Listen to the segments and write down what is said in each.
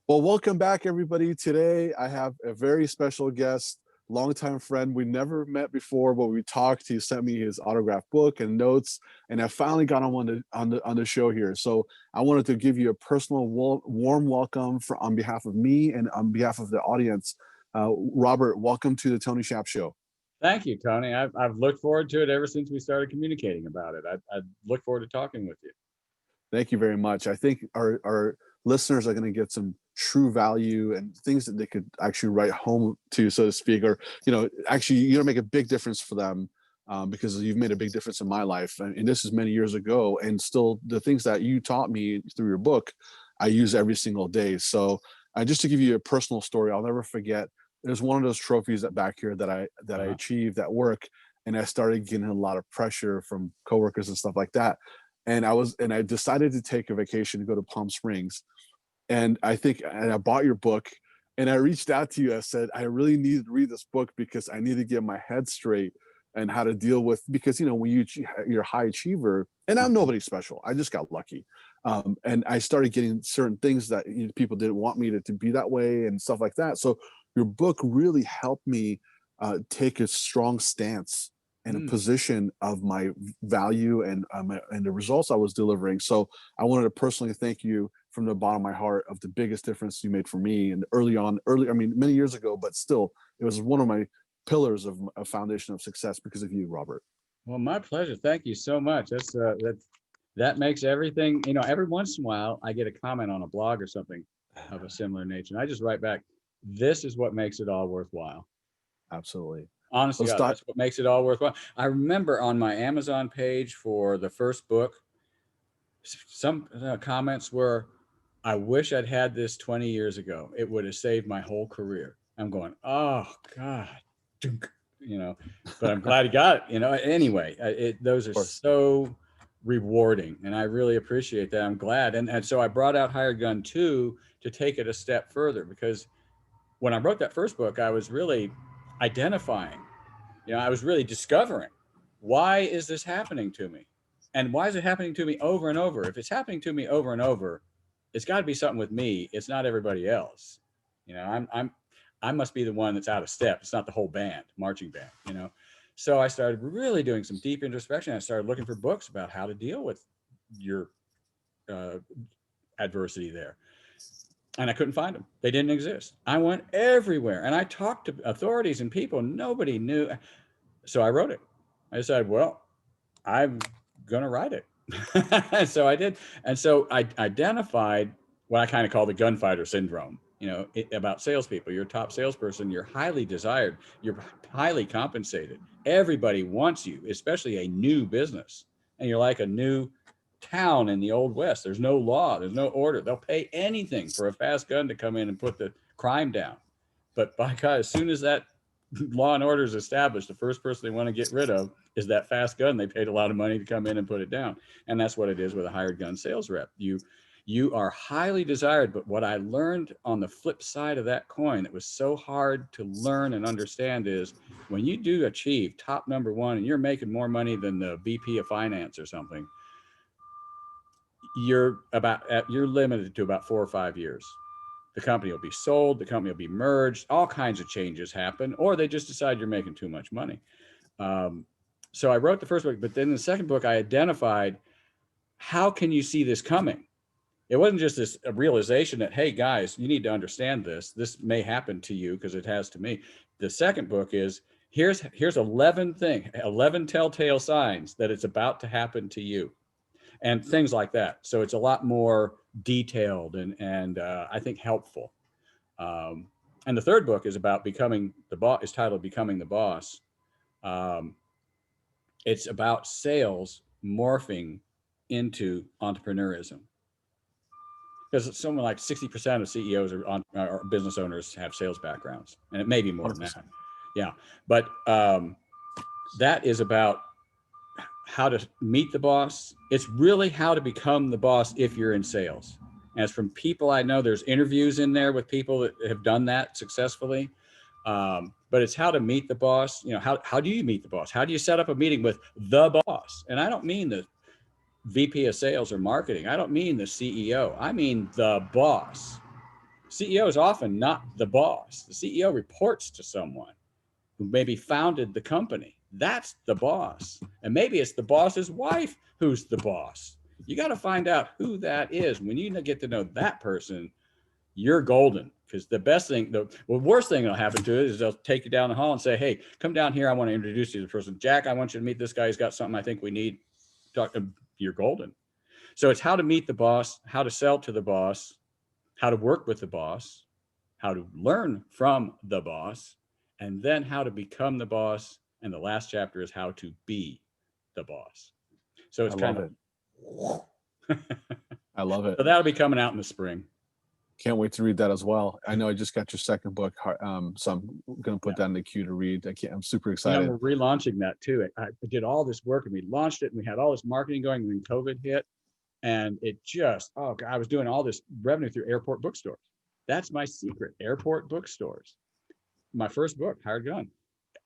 Well, welcome back, everybody. Today, I have a very special guest, longtime friend. We never met before, but we talked. He sent me his autographed book and notes, and I finally got him on the show here. So I wanted to give you a personal, warm welcome on behalf of me and on behalf of the audience. Robert, welcome to the Tony Shap Show. Thank you, Tony. I've looked forward to it ever since we started communicating about it. I look forward to talking with you. Thank you very much. I think our listeners are going to get some true value and things that they could actually write home to, so to speak, or actually, make a big difference for them, because you've made a big difference in my life, and this is many years ago, and still the things that you taught me through your book, I use every single day. So, just to give you a personal story, I'll never forget. There's one of those trophies that back here that I Uh-huh. achieved at work, and I started getting a lot of pressure from coworkers and stuff like that, and I decided to take a vacation to go to Palm Springs. And I bought your book, and I reached out to you. I said, I really needed to read this book because I need to get my head straight and how to deal with, because when you're a high achiever, and I'm nobody special, I just got lucky. And I started getting certain things that people didn't want me to be that way and stuff like that. So your book really helped me take a strong stance and a Mm. position of my value and the results I was delivering. So I wanted to personally thank you from the bottom of my heart of the biggest difference you made for me. And I mean, many years ago, but still, it was one of my pillars of a foundation of success because of you, Robert. Well, my pleasure. Thank you so much. That makes everything. Every once in a while, I get a comment on a blog or something of a similar nature, and I just write back, "This is what makes it all worthwhile." Absolutely. Honestly, Let's God, start. that's what makes it all worthwhile. I remember on my Amazon page for the first book, some comments were, I wish I'd had this 20 years ago. It would have saved my whole career. I'm going, oh God, dunk, you know, but I'm glad he got it. Anyway, those are Of course. so rewarding, and I really appreciate that. I'm glad. And so I brought out Hired Gun 2 to take it a step further, because when I wrote that first book, I was really identifying, I was really discovering, why is this happening to me? And why is it happening to me over and over? If it's happening to me over and over, it's got to be something with me. It's not everybody else. I must be the one that's out of step. It's not the whole band, marching band. So I started really doing some deep introspection. I started looking for books about how to deal with your uh, adversity there, and I couldn't find them. They didn't exist. I went everywhere, and I talked to authorities and people. Nobody knew. So I wrote it. I decided, well, I'm gonna write it. So I did, and so I identified what I kind of call the gunfighter syndrome. About salespeople. You're a top salesperson. You're highly desired. You're highly compensated. Everybody wants you, especially a new business, and you're like a new town in the old west. There's no law. There's no order. They'll pay anything for a fast gun to come in and put the crime down. But by God, as soon as that law and order is established, the first person they want to get rid of is that fast gun. They paid a lot of money to come in and put it down. And that's what it is with a hired gun sales rep. You are highly desired, but what I learned on the flip side of that coin that was so hard to learn and understand is, when you do achieve top number one and you're making more money than the VP of finance or something, you're limited to about 4 or 5 years. The company will be sold, the company will be merged, all kinds of changes happen, or they just decide you're making too much money. Um, so I wrote the first book, but then in the second book, I identified, how can you see this coming? It wasn't just this a realization that, hey guys, you need to understand this. This may happen to you because it has to me. The second book is, here's 11 telltale signs that it's about to happen to you, and things like that. So it's a lot more detailed and I think helpful. Um, and the third book is about becoming the boss. Is titled "Becoming the Boss." Um, it's about sales morphing into entrepreneurism, because something like 60% of CEOs or business owners have sales backgrounds, and it may be more than that. 100%. Yeah, but that is about how to meet the boss. It's really how to become the boss if you're in sales. As from people I know, there's interviews in there with people that have done that successfully. But it's how to meet the boss. How do you meet the boss? How do you set up a meeting with the boss? And I don't mean the VP of sales or marketing. I don't mean the CEO. I mean the boss. CEO is often not the boss. The CEO reports to someone who maybe founded the company. That's the boss. And maybe it's the boss's wife who's the boss. You got to find out who that is. When you get to know that person, you're golden. Because the best thing, the worst thing that'll happen to it is they'll take you down the hall and say, hey, come down here. I want to introduce you to the person. Jack, I want you to meet this guy. He's got something I think we need. You're golden. So it's how to meet the boss, how to sell to the boss, how to work with the boss, how to learn from the boss, and then how to become the boss. And the last chapter is how to be the boss. So it's kind of. I love it. So that'll be coming out in the spring. Can't wait to read that as well. I know I just got your second book, so I'm going to put that in the queue to read. I'm super excited. We're relaunching that too. I did all this work and we launched it and we had all this marketing going, and then COVID hit, and it just, oh God, I was doing all this revenue through airport bookstores. That's my secret, airport bookstores. My first book, Hired Gun,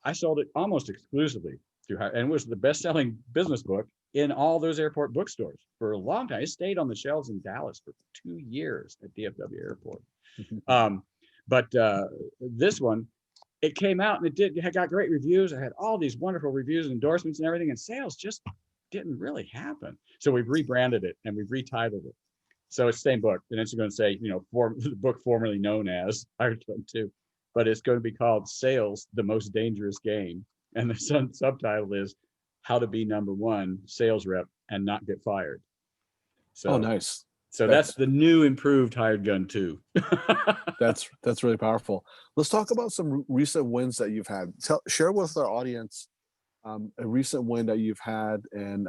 I sold it almost exclusively through, and it was the best-selling business book in all those airport bookstores for a long time. It stayed on the shelves in Dallas for 2 years at DFW Airport. But this one, it came out and it got great reviews. I had all these wonderful reviews and endorsements and everything, and sales just didn't really happen. So we've rebranded it and we've retitled it. So it's the same book, and it's going to say, the book formerly known as Hired Gun 2, but it's going to be called Sales, the Most Dangerous Game. And the subtitle is How to Be #1 Sales Rep and Not Get Fired. So, nice. So that's the new improved Hired Gun 2. That's really powerful. Let's talk about some recent wins that you've had. Share with our audience a recent win that you've had, and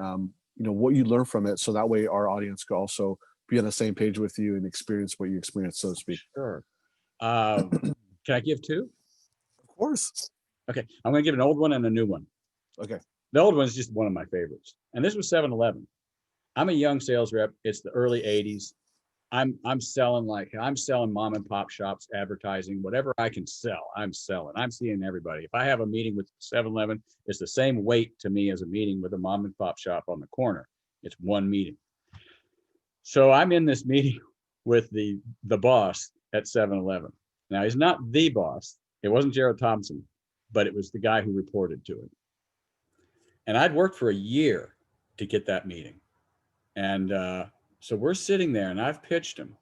what you learned from it, so that way our audience could also be on the same page with you and experience what you experienced, so to speak. Sure. Can I give two? Of course. Okay, I'm going to give an old one and a new one. Okay. The old one is just one of my favorites, and this was 7-Eleven. I'm a young sales rep. It's the early 80s. I'm selling mom and pop shops, advertising, whatever I can sell, I'm selling. I'm seeing everybody. If I have a meeting with 7-Eleven, it's the same weight to me as a meeting with a mom and pop shop on the corner. It's one meeting. So I'm in this meeting with the boss at 7-Eleven. Now, he's not the boss. It wasn't Gerald Thompson, but it was the guy who reported to him. And I'd worked for a year to get that meeting. And so we're sitting there, and I've pitched him.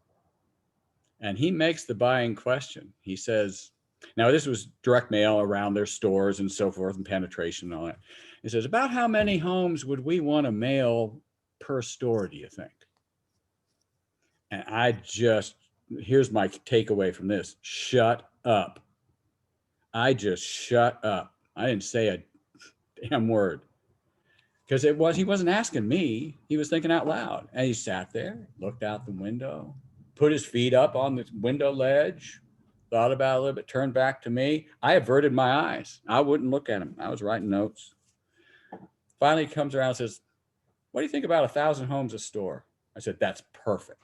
And he makes the buying question. He says, now this was direct mail around their stores and so forth, and penetration and all that. He says, about how many homes would we want to mail per store, do you think? And here's my takeaway from this: shut up. I just shut up. I didn't say a damn word. Because he wasn't asking me, he was thinking out loud. And he sat there, looked out the window, put his feet up on the window ledge, thought about it a little bit, turned back to me. I averted my eyes. I wouldn't look at him. I was writing notes. Finally, he comes around and says, what do you think about 1,000 homes a store? I said, that's perfect.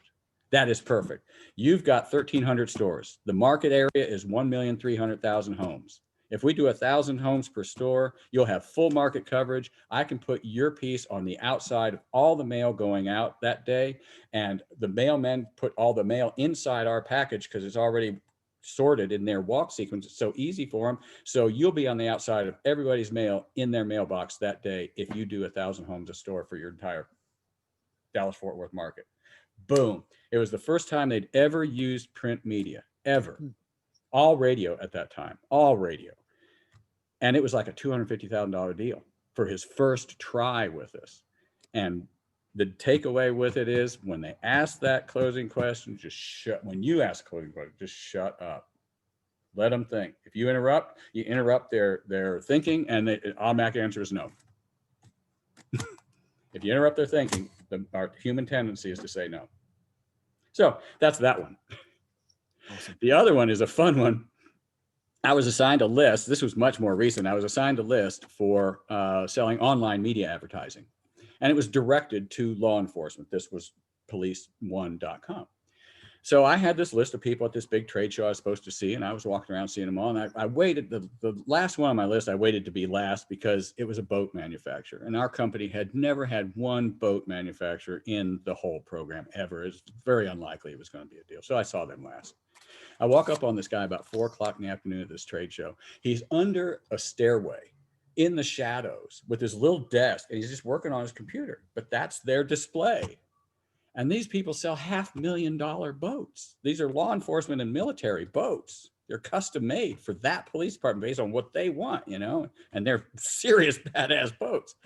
That is perfect. You've got 1,300 stores. The market area is 1,300,000 homes. If we do 1,000 homes per store, you'll have full market coverage. I can put your piece on the outside of all the mail going out that day, and the mailmen put all the mail inside our package because it's already sorted in their walk sequence. It's so easy for them. So you'll be on the outside of everybody's mail in their mailbox that day if you do 1,000 homes a store for your entire Dallas-Fort Worth market. Boom. It was the first time they'd ever used print media, ever. All radio at that time, all radio. And it was like a $250,000 deal for his first try with us. And the takeaway with it is, when they ask that closing question, when you ask a closing question, just shut up. Let them think. If you interrupt their thinking, and the automatic answer is no. If you interrupt their thinking, our human tendency is to say no. So that's that one. Awesome. The other one is a fun one. I was assigned a list. This was much more recent. I was assigned a list for selling online media advertising. And it was directed to law enforcement. This was police1.com. So I had this list of people at this big trade show I was supposed to see, and I was walking around seeing them all. And I waited, the last one on my list, I waited to be last because it was a boat manufacturer. And our company had never had one boat manufacturer in the whole program ever. It's very unlikely it was going to be a deal. So I saw them last. I walk up on this guy about 4 o'clock in the afternoon at this trade show. He's under a stairway in the shadows with his little desk, and he's just working on his computer, but that's their display. And these people sell $500,000 boats. These are law enforcement and military boats. They're custom made for that police department based on what they want, you know, and they're serious badass boats.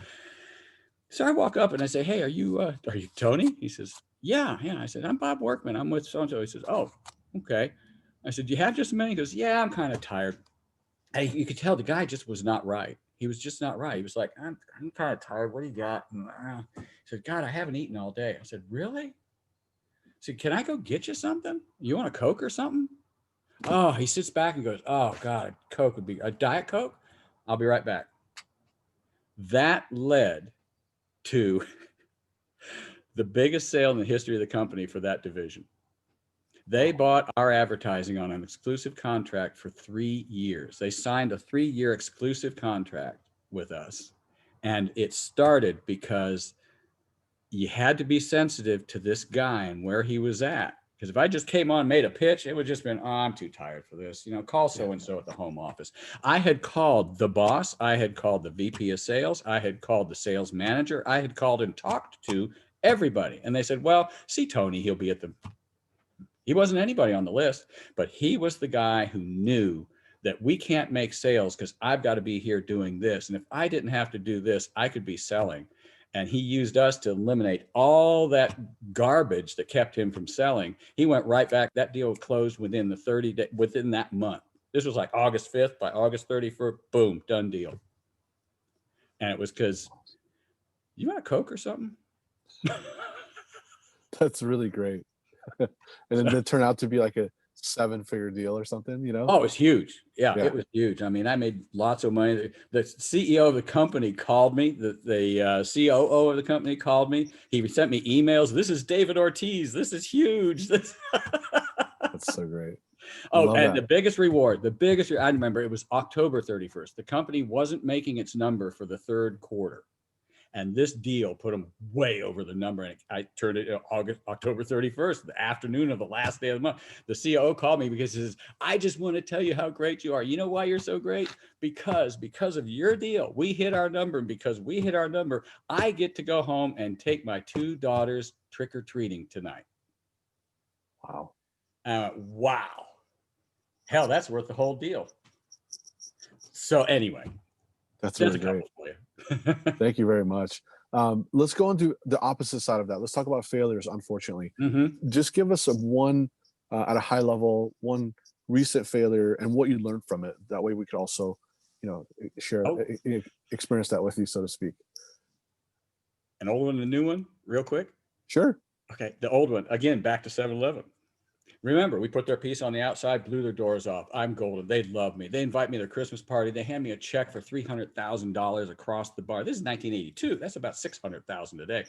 So I walk up and I say, "Hey, are you Tony?" He says, "Yeah, yeah." I said, "I'm Bob Workman. I'm with so-and-so." He says, "Oh, okay." I said, "Do you have just a minute?" He goes, "Yeah, I'm kind of tired." And you could tell the guy just was not right. He was just not right. He was like, I'm kind of tired. What do you got?" He said, "God, I haven't eaten all day." I said, "Really?" I said, "Can I go get you something? You want a Coke or something?" Oh, he sits back and goes, "Oh, God, Coke would be a Diet Coke. I'll be right back." That led to the biggest sale in the history of the company for that division. They bought our advertising on an exclusive contract for 3 years. They signed a 3-year exclusive contract with us. And it started because you had to be sensitive to this guy and where he was at. Because if I just came on and made a pitch, it would just been, "Oh, I'm too tired for this. You know, call so-and-so at the home office." I had called the boss. I had called the VP of sales. I had called the sales manager. I had called and talked to everybody. And they said, "Well, see Tony, he'll be at the..." He wasn't anybody on the list, but he was the guy who knew that we can't make sales because I've got to be here doing this. And if I didn't have to do this, I could be selling. And he used us to eliminate all that garbage that kept him from selling. He went right back. That deal closed within the 30 day, within that month. This was like August 5th. By August 31st, boom, done deal. And it was because, "You want a Coke or something?" That's really great. And then So, it turned out to be like a 7-figure deal or something, you know? oh, it was huge. Yeah, Yeah. it was huge. I mean, I made lots of money. The CEO of the company called me. The COO of the company called me. He sent me emails. "This is David Ortiz. This is huge." That's so great. I Oh, love and that. I remember it was October 31st. The company wasn't making its number for the third quarter. And this deal put them way over the number. And I turned it October 31st, the afternoon of the last day of the month. The COO called me because he says, "I just want to tell you how great you are. You know why you're so great? Because of your deal, we hit our number. And because we hit our number, I get to go home and take my 2 daughters trick-or-treating tonight." Wow. And I went, wow, hell, that's worth the whole deal. So anyway, That's there's really a couple great. for you. Thank you very much. Let's go into the opposite side of that. Let's talk about failures, unfortunately. Mm-hmm. Just give us one at a high level, one recent failure and what you learned from it. That way we could also, share, Oh, experience that with you, so to speak. an old one and a new one, real quick. Sure. Okay, the old one, again, back to 7-Eleven. Remember, we put their piece on the outside, blew their doors off. I'm golden. They love me. They invite me to their Christmas party. They hand me a check for $300,000 across the bar. This is 1982. That's about $600,000 today,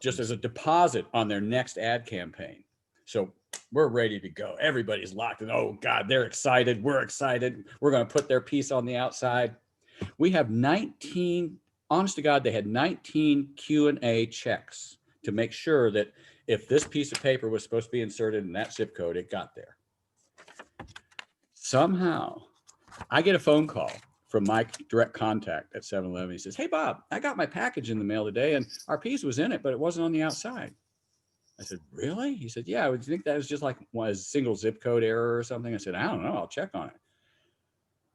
just as a deposit on their next ad campaign. So we're ready to go. Everybody's locked in. Oh God, they're excited. We're excited. We're going to put their piece on the outside. We have 19. Honest to God, they had 19 Q&A checks to make sure that if this piece of paper was supposed to be inserted in that zip code, it got there. Somehow, I get a phone call from my direct contact at 7-Eleven. He says, "Hey, Bob, I got my package in the mail today, and our piece was in it, but it wasn't on the outside." I said, "Really?" He said, "Yeah, would you think that was just like a single zip code error or something?" I said, "I don't know. I'll check on it."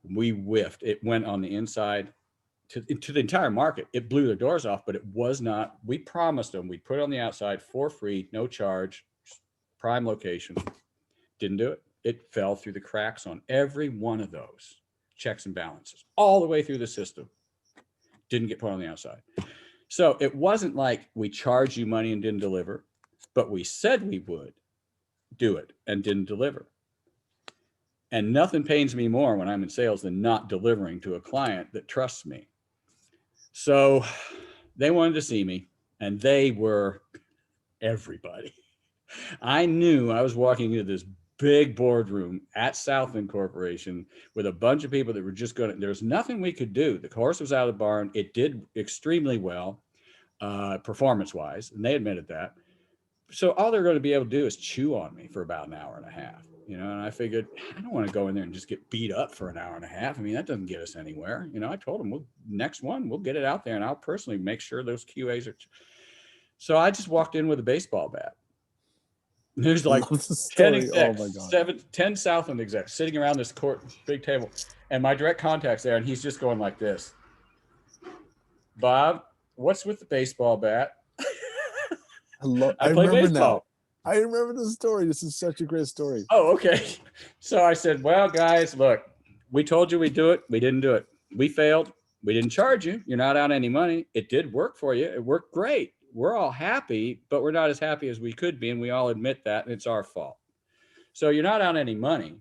We whiffed. It went on the inside to the entire market. It blew their doors off, but it was not. We promised them we'd put it on the outside for free, no charge, prime location. Didn't do it. It fell through the cracks on every one of those checks and balances, all the way through the system. Didn't get put on the outside. So it wasn't like we charged you money and didn't deliver, but we said we would do it and didn't deliver. And nothing pains me more when I'm in sales than not delivering to a client that trusts me. So they wanted to see me, and they were everybody. I knew I was walking into this big boardroom at Southland Corporation with a bunch of people that were just going to, there was nothing we could do. The horse was out of the barn. It did extremely well, performance wise, and they admitted that. So all they're going to be able to do is chew on me for about an hour and a half. And I figured I don't want to go in there and just get beat up for an hour and a half. I mean, that doesn't get us anywhere. I told them, next one, we'll get it out there and I'll personally make sure those QAs are. So I just walked in with a baseball bat. There's I like love the 10 story. Oh my execs, god. 10 Southland execs sitting around this big table. And my direct contact's there and he's just going like this. Bob, what's with the baseball bat? I play remember baseball. now. I remember the story. This is such a great story. Oh, okay. So I said, well, guys, look, we told you we'd do it. We didn't do it. We failed. We didn't charge you. You're not out any money. It did work for you. It worked great. We're all happy, but we're not as happy as we could be. And we all admit that. And it's our fault. So you're not out any money,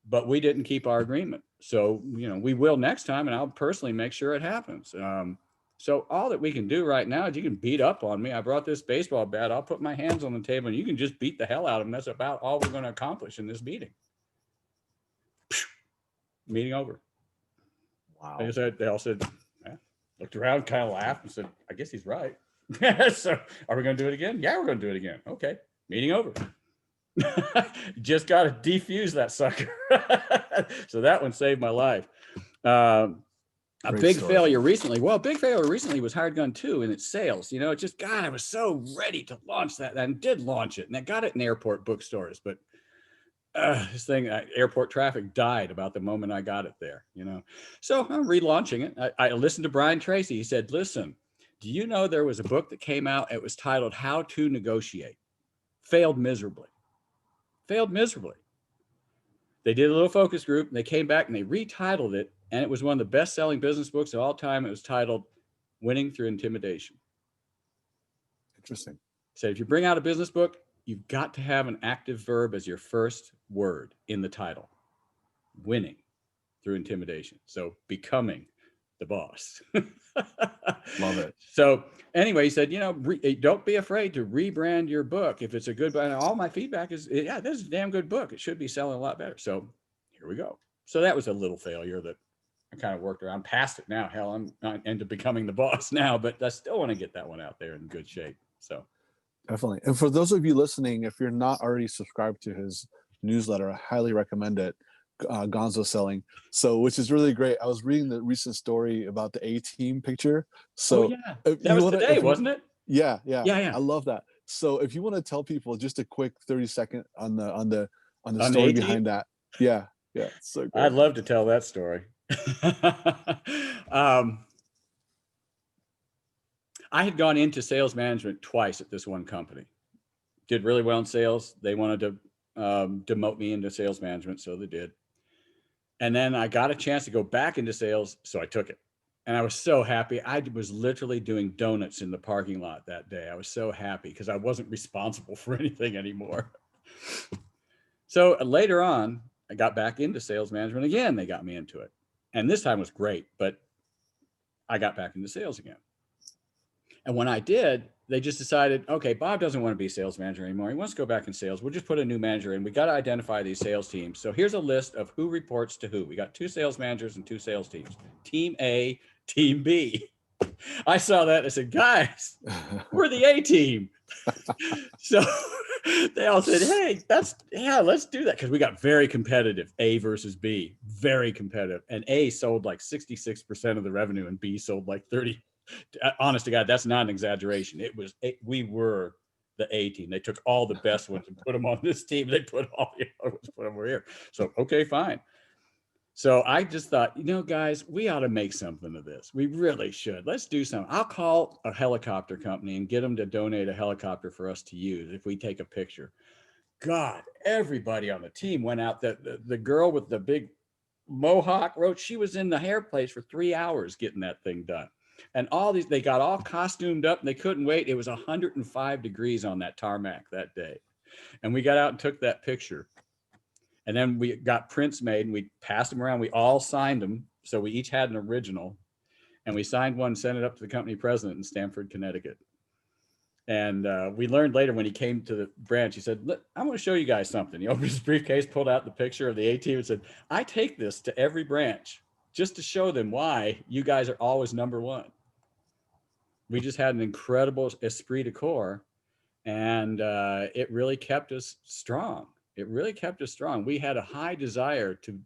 but we didn't keep our agreement. So, we will next time. And I'll personally make sure it happens. So all that we can do right now is you can beat up on me. I brought this baseball bat. I'll put my hands on the table and you can just beat the hell out of them. That's about all we're going to accomplish in this meeting. Meeting over. Wow. They all said, looked around, kind of laughed and said, I guess he's right. So are we going to do it again? Yeah, we're going to do it again. Okay. Meeting over. Just got to defuse that sucker. So that one saved my life. A big failure recently. Well, big failure recently was Hired Gun 2 in its sales. It just, God, I was so ready to launch that and did launch it. And I got it in airport bookstores. But this thing, airport traffic died about the moment I got it there, So I'm relaunching it. I listened to Brian Tracy. He said, listen, do you know there was a book that came out? It was titled How to Negotiate. Failed miserably. Failed miserably. They did a little focus group and they came back and they retitled it. And it was one of the best-selling business books of all time. It was titled Winning Through Intimidation. Interesting. So if you bring out a business book, you've got to have an active verb as your first word in the title. Winning through intimidation. So becoming the boss. Love it. So anyway, he said, don't be afraid to rebrand your book. If it's a good book, and all my feedback is, yeah, this is a damn good book. It should be selling a lot better. So here we go. So that was a little failure that I kind of worked around. Past it now. Hell, I'm not into becoming the boss now, but I still want to get that one out there in good shape. So definitely. And for those of you listening, if you're not already subscribed to his newsletter, I highly recommend it. Gonzo Selling. So, which is really great. I was reading the recent story about the A-Team picture. So yeah, that was today, wasn't it? Yeah. Yeah. I love that. So if you want to tell people just a quick 30-second on the On story the behind that. Yeah. It's so great. I'd love to tell that story. I had gone into sales management twice at this one company. Did really well in sales. They wanted to demote me into sales management, so they did. And then I got a chance to go back into sales, so I took it. And I was so happy. I was literally doing donuts in the parking lot that day. I was so happy because I wasn't responsible for anything anymore. So later on, I got back into sales management again. They got me into it. And this time was great, but I got back into sales again. And when I did, they just decided, okay, Bob doesn't want to be a sales manager anymore. He wants to go back in sales. We'll just put a new manager in. We got to identify these sales teams. So here's a list of who reports to who. We got 2 sales managers and 2 sales teams. Team A, Team B. I saw that and I said, guys, we're the A team. So they all said, hey, let's do that. Because we got very competitive, A versus B, very competitive. And A sold like 66% of the revenue and B sold like 30. Honest to God, that's not an exaggeration. We were the A team. They took all the best ones and put them on this team. They put all the other ones, put them over here. So, okay, fine. So I just thought, guys, we ought to make something of this. We really should. Let's do something. I'll call a helicopter company and get them to donate a helicopter for us to use if we take a picture. God, everybody on the team went out. The girl with the big mohawk wrote, she was in the hair place for 3 hours getting that thing done. And they got all costumed up and they couldn't wait. It was 105 degrees on that tarmac that day. And we got out and took that picture. And then we got prints made and we passed them around. We all signed them. So we each had an original. And we signed one, sent it up to the company president in Stamford, Connecticut. And we learned later when he came to the branch, he said, look, I'm going to show you guys something. He opened his briefcase, pulled out the picture of the A team and said, I take this to every branch just to show them why you guys are always number one. We just had an incredible esprit de corps, and it really kept us strong. It really kept us strong. We had a high desire to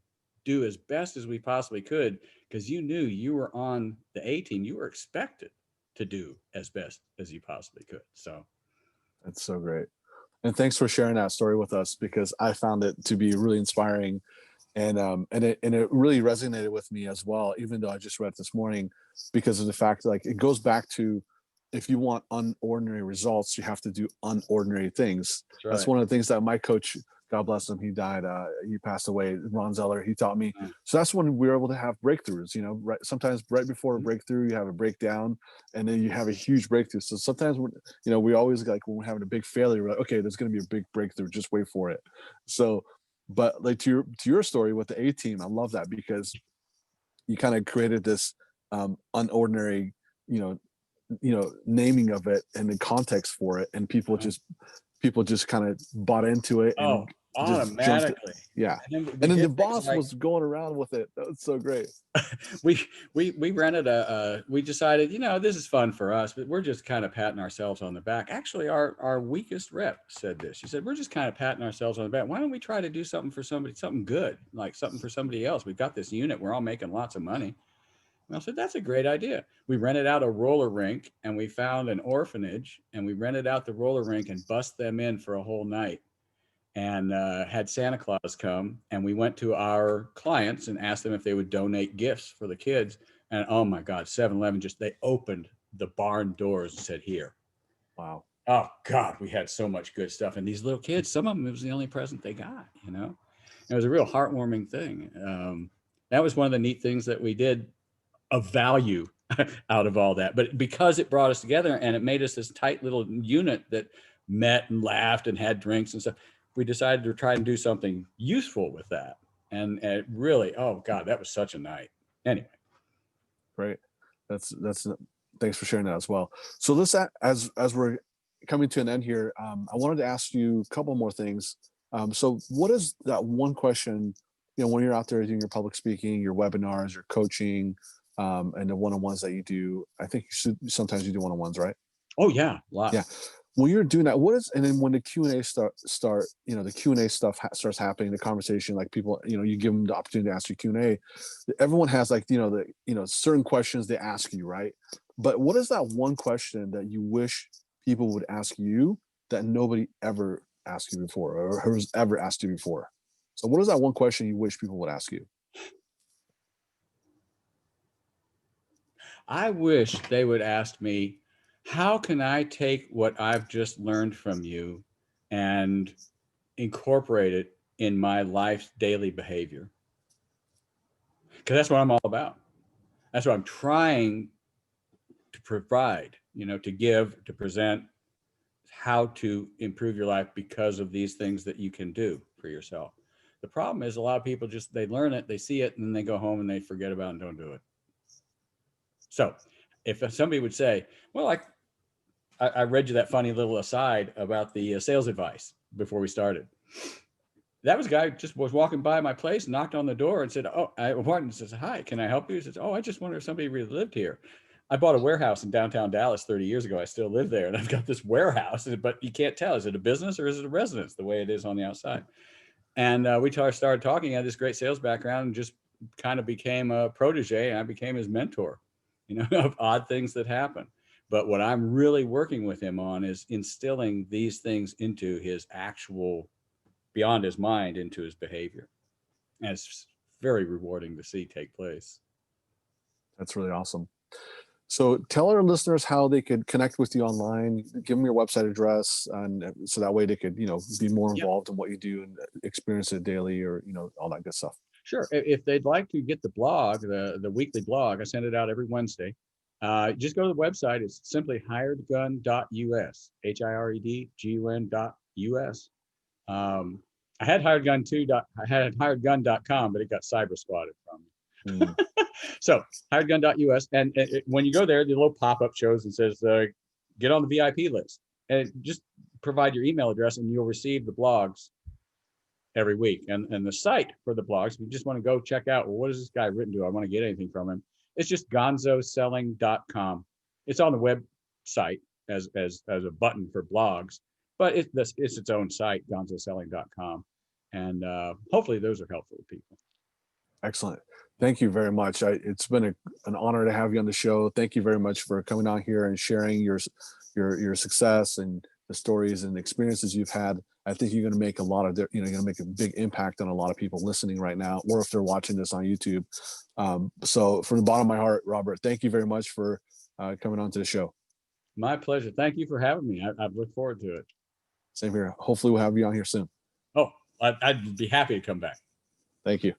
do as best as we possibly could because you knew you were on the A team. You were expected to do as best as you possibly could. So, That's so great. And thanks for sharing that story with us because I found it to be really inspiring, and it really resonated with me as well, even though I just read it this morning, because of the fact like it goes back to, if you want unordinary results, you have to do unordinary things. that's That's right. one of the things that my coach, God bless him, he died, he passed away, Ron Zeller, he taught me. Uh, So that's when we were able to have breakthroughs, right, sometimes right before a mhm. breakthrough you have a breakdown, and then you have a huge breakthrough. So sometimes we always, like, when we're having a big failure, we're like, okay, there's going to be a big breakthrough, just wait for it. So, but like to your story with the A team, I love that because you kind of created this unordinary, you know naming of it and the context for it, and Uh, people just kind of bought into it oh, and just jumped. automatically. Yeah. And then we And then the did things boss like was going around with it. That was so great. we rented we decided, this is fun for us, but we're just kind of patting ourselves on the back. Actually, our weakest rep said this. She said, we're just kind of patting ourselves on the back. Why don't we try to do something for somebody, something good, like something for somebody else? We've got this unit. We're all making lots of money. And I said, that's a great idea. We rented out a roller rink and we found an orphanage and we rented out the roller rink and bust them in for a whole night and had Santa Claus come. And we went to our clients and asked them if they would donate gifts for the kids. And oh my God, 7-Eleven just, they opened the barn doors and said, here. Wow. Oh God, we had so much good stuff. And these little kids, some of them, it was the only present they got. It was a real heartwarming thing. That was one of the neat things that we did of value out of all that. But because it brought us together and it made us this tight little unit that met and laughed and had drinks and stuff, we decided to try and do something useful with that. And it really, oh God, that was such a night. Anyway. Great. That's Thanks for sharing that as well. So let's, as we're coming to an end here, I wanted to ask you a couple more things. So what is that one question, when you're out there doing your public speaking, your webinars, your coaching, and the one-on-ones that you do? I think sometimes you do one-on-ones, right? Oh yeah, Yeah. lots. When you're doing that, and then when the Q&A start, the Q&A stuff starts happening, the conversation, like people, you give them the opportunity to ask you Q&A. Everyone has, like, certain questions they ask you, right? But what is that one question that you wish people would ask you that nobody ever asked you before, or has ever asked you before? So what is that one question you wish people would ask you? I wish they would ask me, how can I take what I've just learned from you and incorporate it in my life's daily behavior? Because that's what I'm all about. That's what I'm trying to provide, to give, to present how to improve your life because of these things that you can do for yourself. The problem is a lot of people just, they learn it, they see it, and then they go home and they forget about it and don't do it. So if somebody would say, well, I read you that funny little aside about the sales advice before we started. That was a guy who just was walking by my place, knocked on the door and said, oh, Martin says, hi, can I help you? He says, oh, I just wonder if somebody really lived here. I bought a warehouse in downtown Dallas 30 years ago. I still live there and I've got this warehouse, but you can't tell. Is it a business or is it a residence the way it is on the outside? And we started talking. I had this great sales background and just kind of became a protege, and I became his mentor, of odd things that happen. But what I'm really working with him on is instilling these things into his actual, beyond his mind, into his behavior. And it's very rewarding to see take place. That's really awesome. So tell our listeners how they could connect with you online. Give them your website address, and so that way they could, be more Yep. involved in what you do and experience it daily, or all that good stuff. Sure. If they'd like to get the blog, the weekly blog, I send it out every Wednesday. Just go to the website. It's simply hiredgun.us, hiredgun.us. I had hiredgun.com, but it got cyber squatted from me. Mm. So hiredgun.us. And when you go there, the little pop-up shows and says, get on the VIP list. And just provide your email address and you'll receive the blogs every week. And the site for the blogs, if you just want to go check out, well, what is this guy written to? I want to get anything from him. It's just gonzoselling.com. It's on the website as a button for blogs, but it's its own site, gonzoselling.com. And hopefully those are helpful to people. Excellent. Thank you very much. It's been an honor to have you on the show. Thank you very much for coming on here and sharing your success and the stories and experiences you've had. I think you're going to make a lot of you're going to make a big impact on a lot of people listening right now, or if they're watching this on YouTube. So from the bottom of my heart, Robert, thank you very much for coming on to the show. My pleasure. Thank you for having me. I look forward to it. Same here. Hopefully we'll have you on here soon. Oh, I'd be happy to come back. Thank you.